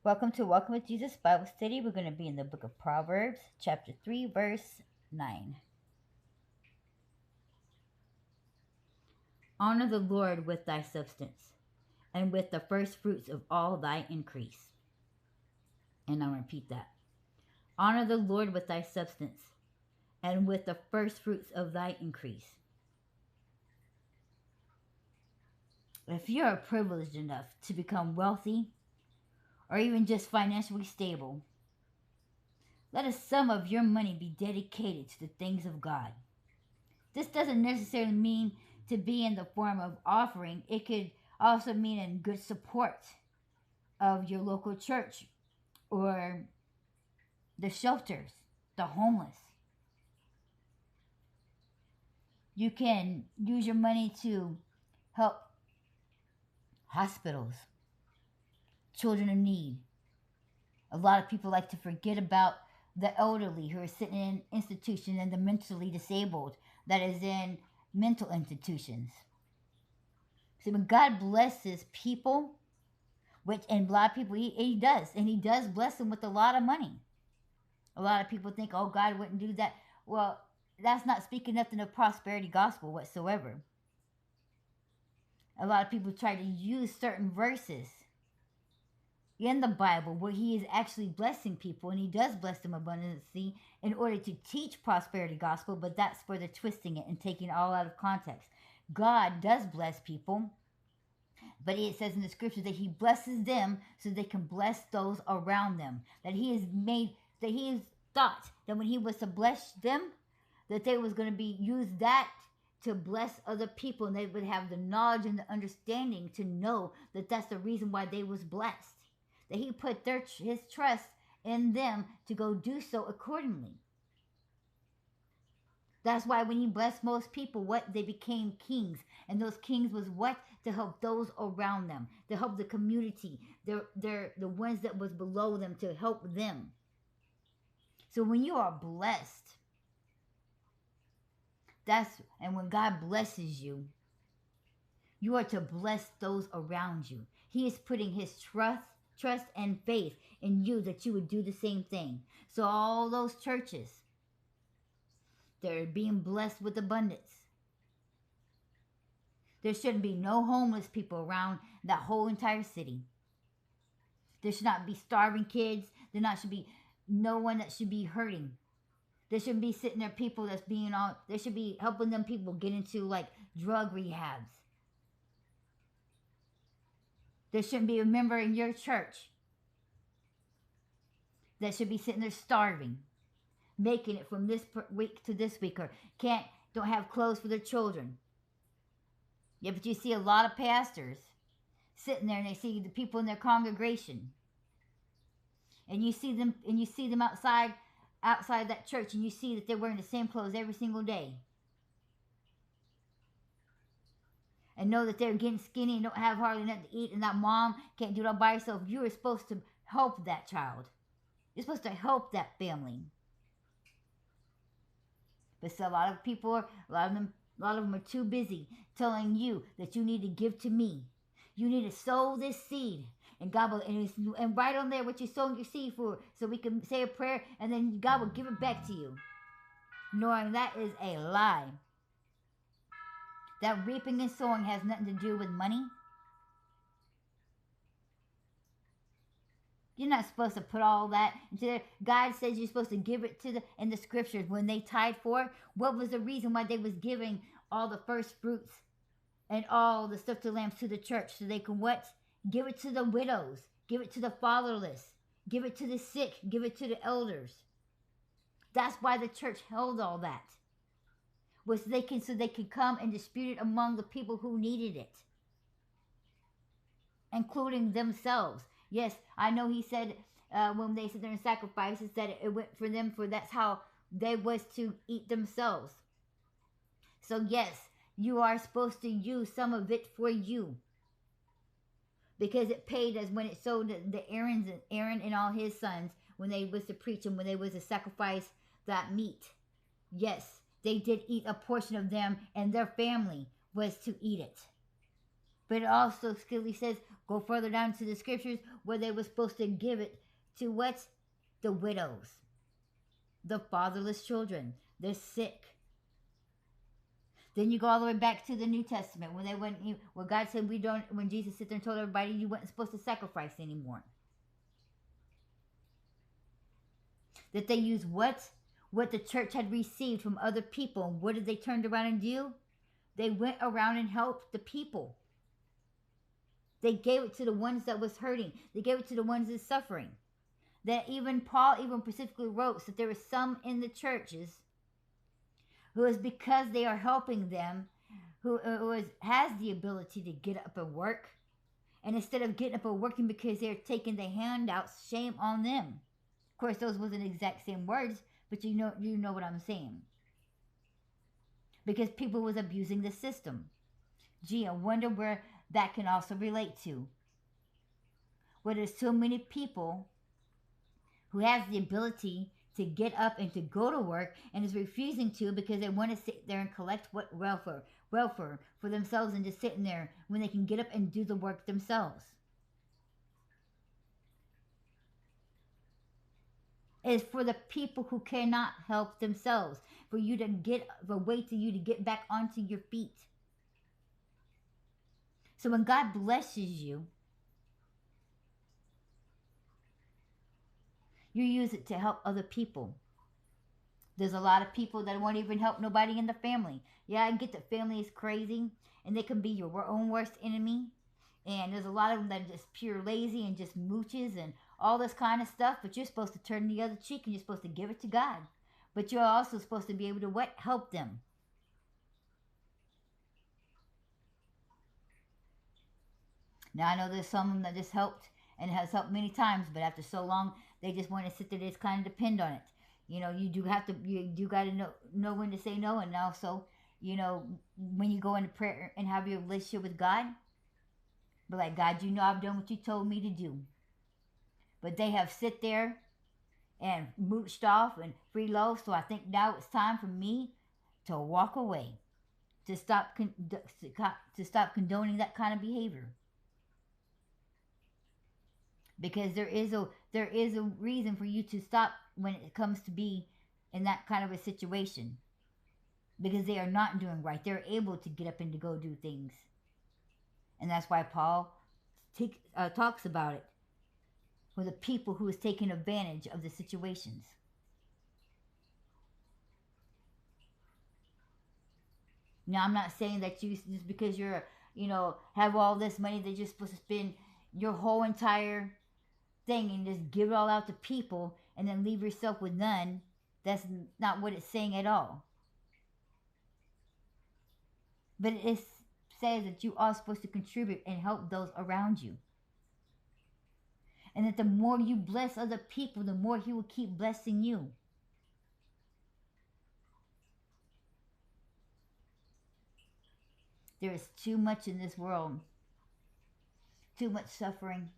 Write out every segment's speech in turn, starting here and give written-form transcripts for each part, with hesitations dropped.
Welcome with Jesus Bible Study. We're going to be in the book of Proverbs, chapter 3, verse 9. Honor the Lord with thy substance, and with the first fruits of all thy increase. And I'll repeat that. Honor the Lord with thy substance, and with the first fruits of thy increase. If you are privileged enough to become wealthy, or even just financially stable, let a sum of your money be dedicated to the things of God. This doesn't necessarily mean to be in the form of offering. It could also mean in good support of your local church or the shelters, the homeless. You can use your money to help hospitals, children in need. A lot of people like to forget about the elderly who are sitting in institutions and the mentally disabled that is in mental institutions. See, when God blesses people, which and a lot of people he does, and he does bless them with a lot of money. A lot of people think, oh, God wouldn't do that. Well, that's not speaking nothing of prosperity gospel whatsoever. A lot of people try to use certain verses in the Bible where he is actually blessing people, and he does bless them abundantly in order to teach prosperity gospel, but that's for the twisting it and taking it all out of context. God does bless people, but it says in the scriptures that he blesses them so they can bless those around them. That he has thought that when he was to bless them, that they was going to be use that to bless other people, and they would have the knowledge and the understanding to know that that's the reason why they was blessed. That he put his trust in them to go do so accordingly. That's why when he blessed most people, what they became kings, and those kings was what to help those around them, to help the community, the ones that was below them, to help them. So when you are blessed, and when God blesses you, you are to bless those around you. He is putting his trust and faith in you that you would do the same thing. So all those churches, they're being blessed with abundance. There shouldn't be no homeless people around that whole entire city. There should not be starving kids. There should be no one that should be hurting. There shouldn't be sitting there people that's being all. There should be helping them people get into like drug rehabs. There shouldn't be a member in your church that should be sitting there starving, making it from this week to this week, or don't have clothes for their children. Yeah, but you see a lot of pastors sitting there, and they see the people in their congregation, and you see them outside that church, and you see that they're wearing the same clothes every single day, and know that they're getting skinny and don't have hardly nothing to eat, and that mom can't do it all by herself. You are supposed to help that child. You're supposed to help that family. But so a lot of them are too busy telling you that you need to give to me. You need to sow this seed. And God will, and write on there what you're sowing your seed for, so we can say a prayer, and then God will give it back to you. Knowing that is a lie. That reaping and sowing has nothing to do with money. You're not supposed to put all that into there. God says you're supposed to give it in the scriptures. When they tithe for, what was the reason why they was giving all the first fruits and all the stuff to lambs to the church? So they can what? Give it to the widows. Give it to the fatherless. Give it to the sick. Give it to the elders. That's why the church held all that. Was so they can come and distribute it among the people who needed it, including themselves. Yes, I know he said when they sit there and sacrifices that it went for them, for that's how they was to eat themselves. So yes, you are supposed to use some of it for you, because it paid us when it sold Aaron and all his sons, when they was to preach and when they was to sacrifice that meat. Yes, they did eat a portion of them, and their family was to eat it. But it also clearly says, Go further down to the scriptures where they were supposed to give it to what? The widows, the fatherless children, the sick. Then you go all the way back to the New Testament when they went, where God said when Jesus sit there and told everybody you weren't supposed to sacrifice anymore. That they used what the church had received from other people. And what did they turn around and do? They went around and helped the people. They gave it to the ones that was hurting. They gave it to the ones that suffering. That even Paul even specifically wrote that there were some in the churches who is because they are helping them, who has the ability to get up and work. And instead of getting up and working because they're taking the handouts, shame on them. Of course, those wasn't exact same words, but you know what I'm saying. Because people was abusing the system. Gee, I wonder where that can also relate to. Where there's so many people who has the ability to get up and to go to work and is refusing to because they want to sit there and collect what welfare for themselves and just sitting there when they can get up and do the work themselves. It is for the people who cannot help themselves, for you to get the way to you to get back onto your feet. So when God blesses you, you use it to help other people. There's a lot of people that won't even help nobody in the family. Yeah, I get that family is crazy and they can be your own worst enemy. And there's a lot of them that are just pure lazy and just mooches and all this kind of stuff. But you're supposed to turn the other cheek and you're supposed to give it to God. But you're also supposed to be able to what? Help them. Now I know there's some that just helped and has helped many times, but after so long, they just want to sit there. They just kind of depend on it. You know, you do got to know when to say no, and also, you know, when you go into prayer and have your relationship with God, but like, God, you know, I've done what you told me to do. But they have sit there and mooched off and freeload. So I think now it's time for me to walk away, to stop condoning that kind of behavior. Because there is a reason for you to stop when it comes to be in that kind of a situation. Because they are not doing right. They're able to get up and to go do things. And that's why Paul talks about it. For the people who is taking advantage of the situations. Now, I'm not saying that you, just because you're, have all this money that you're supposed to spend your whole entire thing and just give it all out to people and then leave yourself with none. That's not what it's saying at all. But it says that you are supposed to contribute and help those around you. And that the more you bless other people, the more He will keep blessing you. There is too much in this world. Too much suffering.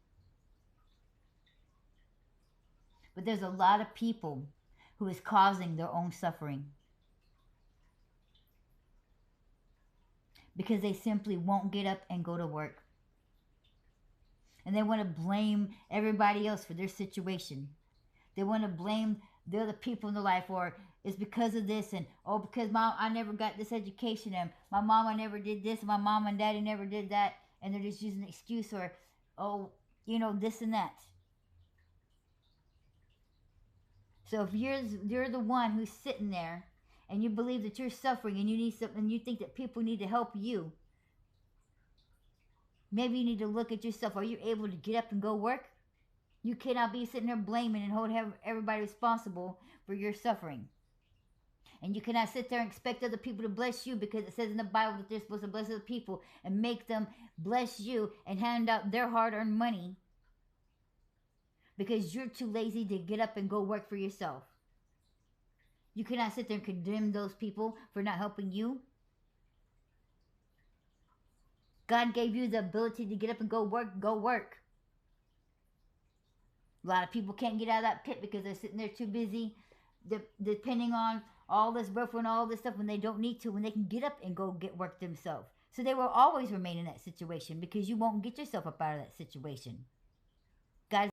But there's a lot of people who is causing their own suffering. Because they simply won't get up and go to work. And they want to blame everybody else for their situation. They want to blame the other people in their life, or it's because of this, and because I never got this education, and my mama never did this, and my mom and daddy never did that, and they're just using an excuse, or this and that. So if you're the one who's sitting there and you believe that you're suffering and you need something, and you think that people need to help you, maybe you need to look at yourself. Are you able to get up and go work? You cannot be sitting there blaming and holding everybody responsible for your suffering. And you cannot sit there and expect other people to bless you, because it says in the Bible that they're supposed to bless other people and make them bless you and hand out their hard-earned money because you're too lazy to get up and go work for yourself. You cannot sit there and condemn those people for not helping you. God gave you the ability to get up and go work. Go work. A lot of people can't get out of that pit because they're sitting there too busy depending on all this welfare and all this stuff when they don't need to, when they can get up and go get work themselves. So they will always remain in that situation because you won't get yourself up out of that situation. God